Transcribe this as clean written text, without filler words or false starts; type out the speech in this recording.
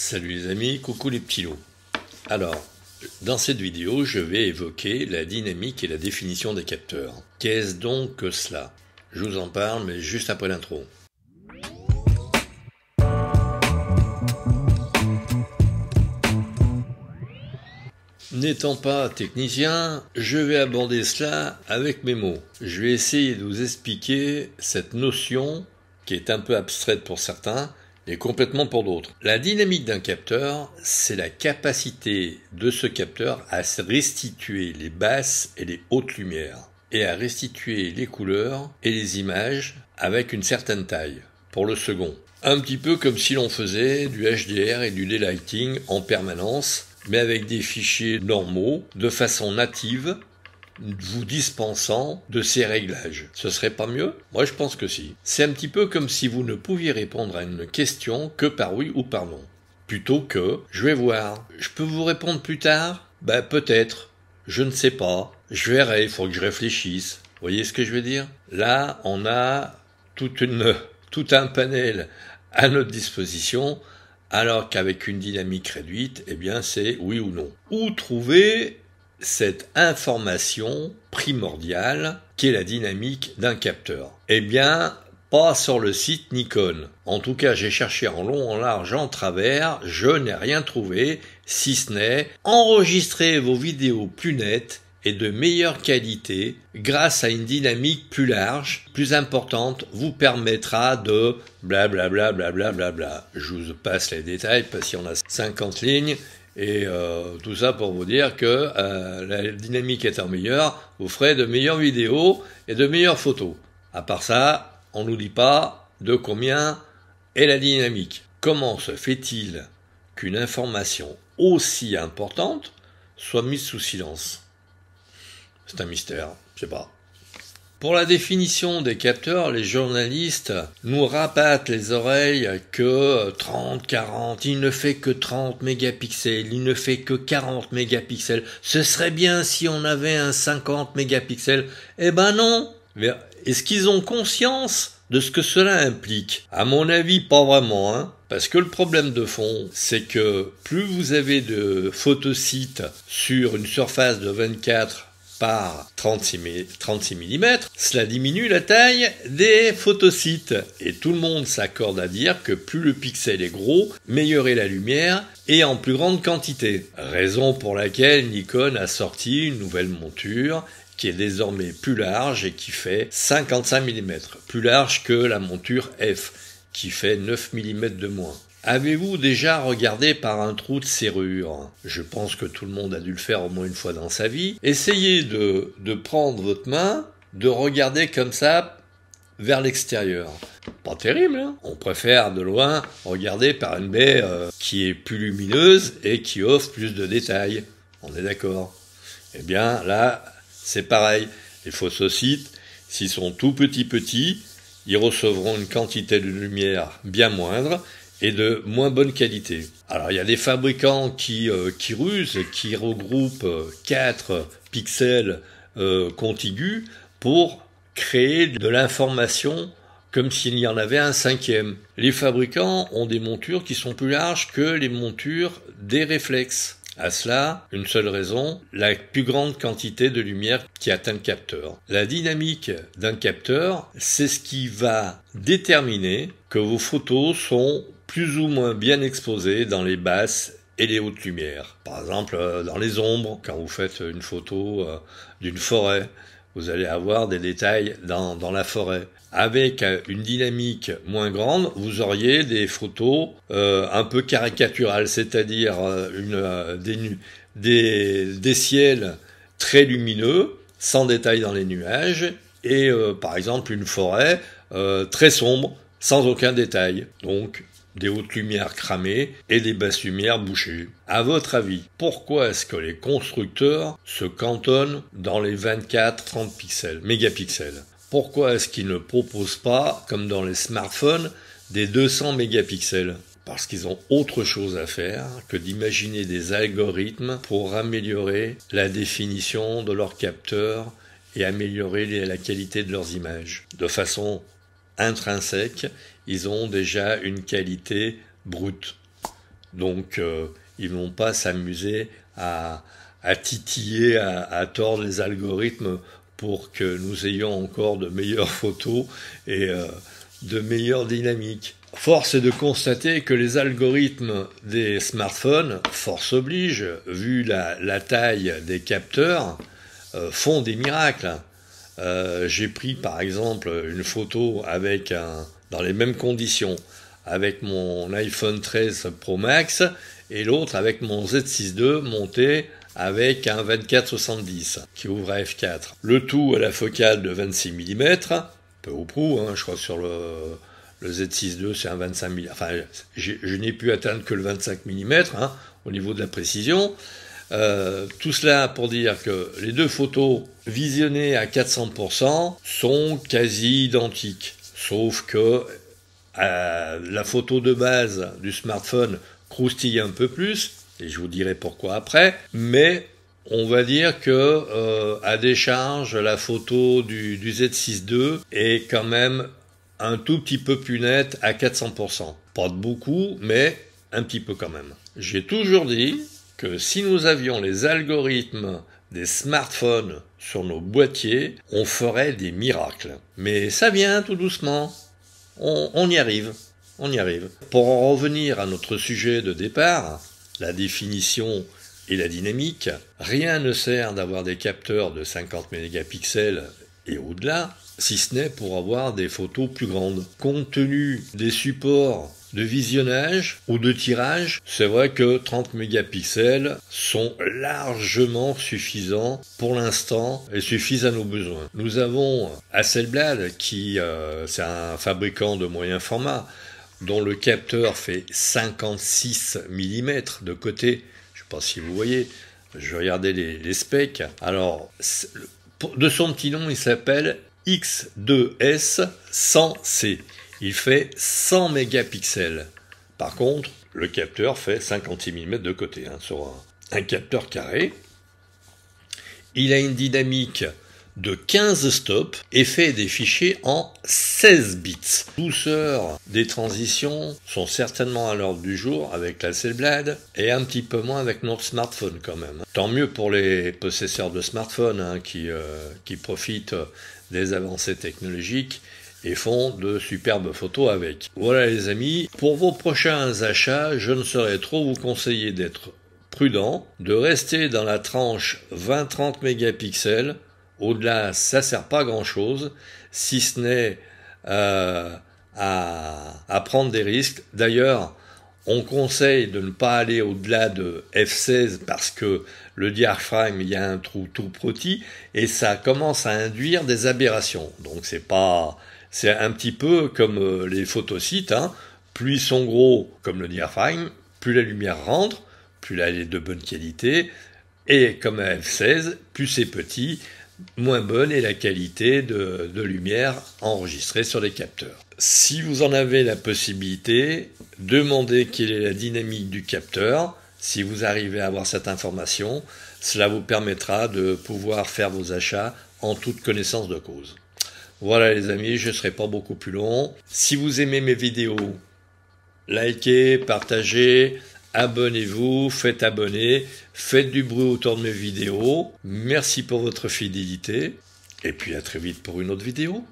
Salut les amis, coucou les petits loups. Alors, dans cette vidéo, je vais évoquer la dynamique et la définition des capteurs. Qu'est-ce donc que cela? Je vous en parle, mais juste après l'intro. N'étant pas technicien, je vais aborder cela avec mes mots. Je vais essayer de vous expliquer cette notion qui est un peu abstraite pour certains et complètement pour d'autres. La dynamique d'un capteur, c'est la capacité de ce capteur à restituer les basses et les hautes lumières et à restituer les couleurs et les images avec une certaine taille pour le second. Un petit peu comme si l'on faisait du HDR et du daylighting en permanence, mais avec des fichiers normaux, de façon native, vous dispensant de ces réglages. Ce serait pas mieux? Moi je pense que si. C'est un petit peu comme si vous ne pouviez répondre à une question que par oui ou par non. Plutôt que, je vais voir, je peux vous répondre plus tard? Ben peut-être, je ne sais pas, je verrai, il faut que je réfléchisse. Vous voyez ce que je veux dire? Là, on a tout un panel à notre disposition, alors qu'avec une dynamique réduite, eh bien c'est oui ou non. Où trouver cette information primordiale qui est la dynamique d'un capteur? Eh bien, pas sur le site Nikon. En tout cas, j'ai cherché en long, en large, en travers, je n'ai rien trouvé, si ce n'est enregistrer vos vidéos plus nettes et de meilleure qualité grâce à une dynamique plus large, plus importante, vous permettra de blablabla, blablabla. Je vous passe les détails parce qu'il y en a 50 lignes. Et tout ça pour vous dire que la dynamique étant meilleure, vous ferez de meilleures vidéos et de meilleures photos. À part ça, on nous dit pas de combien est la dynamique. Comment se fait-il qu'une information aussi importante soit mise sous silence? C'est un mystère, je sais pas. Pour la définition des capteurs, les journalistes nous rabattent les oreilles que 30, 40, il ne fait que 30 mégapixels, il ne fait que 40 mégapixels. Ce serait bien si on avait un 50 mégapixels. Eh ben non. Mais est-ce qu'ils ont conscience de ce que cela implique? À mon avis, pas vraiment, hein. Parce que le problème de fond, c'est que plus vous avez de photosites sur une surface de 24 par 36 mm, cela diminue la taille des photosites. Et tout le monde s'accorde à dire que plus le pixel est gros, meilleure est la lumière et en plus grande quantité. Raison pour laquelle Nikon a sorti une nouvelle monture qui est désormais plus large et qui fait 55 mm, plus large que la monture F, qui fait 9 mm de moins. Avez-vous déjà regardé par un trou de serrure? Je pense que tout le monde a dû le faire au moins une fois dans sa vie. Essayez de prendre votre main, de regarder comme ça vers l'extérieur. Pas terrible, hein? On préfère de loin regarder par une baie qui est plus lumineuse et qui offre plus de détails. On est d'accord? Eh bien là, c'est pareil. Les photosites, s'ils sont tout petits, ils recevront une quantité de lumière bien moindre et de moins bonne qualité. Alors il y a des fabricants qui rusent, qui regroupent 4 pixels contigus pour créer de l'information comme s'il y en avait un 5e. Les fabricants ont des montures qui sont plus larges que les montures des réflexes. À cela, une seule raison, la plus grande quantité de lumière qui atteint le capteur. La dynamique d'un capteur, c'est ce qui va déterminer que vos photos sont plus ou moins bien exposées dans les basses et les hautes lumières. Par exemple, dans les ombres, quand vous faites une photo d'une forêt, vous allez avoir des détails dans la forêt. Avec une dynamique moins grande, vous auriez des photos un peu caricaturales, c'est-à-dire des ciels très lumineux, sans détail dans les nuages, et par exemple une forêt très sombre, sans aucun détail. Donc des hautes lumières cramées et des basses lumières bouchées. À votre avis, pourquoi est-ce que les constructeurs se cantonnent dans les 24-30 mégapixels? Pourquoi est-ce qu'ils ne proposent pas, comme dans les smartphones, des 200 mégapixels? Parce qu'ils ont autre chose à faire que d'imaginer des algorithmes pour améliorer la définition de leurs capteurs et améliorer la qualité de leurs images. De façon intrinsèque, ils ont déjà une qualité brute. Donc ils vont pas s'amuser à titiller à tort les algorithmes pour que nous ayons encore de meilleures photos et de meilleures dynamiques. Force est de constater que les algorithmes des smartphones, force oblige, vu la taille des capteurs, font des miracles. J'ai pris par exemple une photo avec dans les mêmes conditions, avec mon iPhone 13 Pro Max et l'autre avec mon Z6 II monté avec un 24-70 qui ouvre à f4. Le tout à la focale de 26 mm, peu ou prou, je crois que sur le Z6 II c'est un 25 mm, enfin je n'ai pu atteindre que le 25 mm au niveau de la précision. Tout cela pour dire que les deux photos visionnées à 400% sont quasi identiques, sauf que la photo de base du smartphone croustille un peu plus, et je vous dirai pourquoi après, mais on va dire que à décharge, la photo du Z6 II est quand même un tout petit peu plus nette à 400%. Pas de beaucoup, mais un petit peu quand même. J'ai toujours dit que si nous avions les algorithmes des smartphones sur nos boîtiers, on ferait des miracles. Mais ça vient tout doucement. On y arrive. On y arrive. Pour en revenir à notre sujet de départ, la définition et la dynamique, rien ne sert d'avoir des capteurs de 50 mégapixels et au-delà, si ce n'est pour avoir des photos plus grandes. Compte tenu des supports de visionnage ou de tirage, c'est vrai que 30 mégapixels sont largement suffisants pour l'instant et suffisent à nos besoins. Nous avons Hasselblad qui, c'est un fabricant de moyen format, dont le capteur fait 56 mm de côté. Je ne sais pas si vous voyez, je regardais les specs. Alors, de son petit nom, il s'appelle X2S 100C. Il fait 100 mégapixels. Par contre, le capteur fait 56 mm de côté, sur un capteur carré. Il a une dynamique de 15 stops et fait des fichiers en 16 bits. Douceur des transitions sont certainement à l'ordre du jour avec la Hasselblad et un petit peu moins avec notre smartphone quand même. Tant mieux pour les possesseurs de smartphones qui profitent des avancées technologiques et font de superbes photos avec. Voilà les amis, pour vos prochains achats, je ne saurais trop vous conseiller d'être prudent, de rester dans la tranche 20-30 mégapixels. Au-delà, ça sert pas à grand-chose, si ce n'est à prendre des risques. D'ailleurs, on conseille de ne pas aller au-delà de f16 parce que le diaphragme, il y a un trou tout petit et ça commence à induire des aberrations. Donc c'est un petit peu comme les photosites, plus ils sont gros comme le diaphragme, plus la lumière rentre, plus elle est de bonne qualité, et comme à f16, plus c'est petit, moins bonne est la qualité de lumière enregistrée sur les capteurs. Si vous en avez la possibilité, demandez quelle est la dynamique du capteur. Si vous arrivez à avoir cette information, cela vous permettra de pouvoir faire vos achats en toute connaissance de cause. Voilà les amis, je ne serai pas beaucoup plus long. Si vous aimez mes vidéos, likez, partagez, abonnez-vous, faites abonner, faites du bruit autour de mes vidéos. Merci pour votre fidélité et puis à très vite pour une autre vidéo.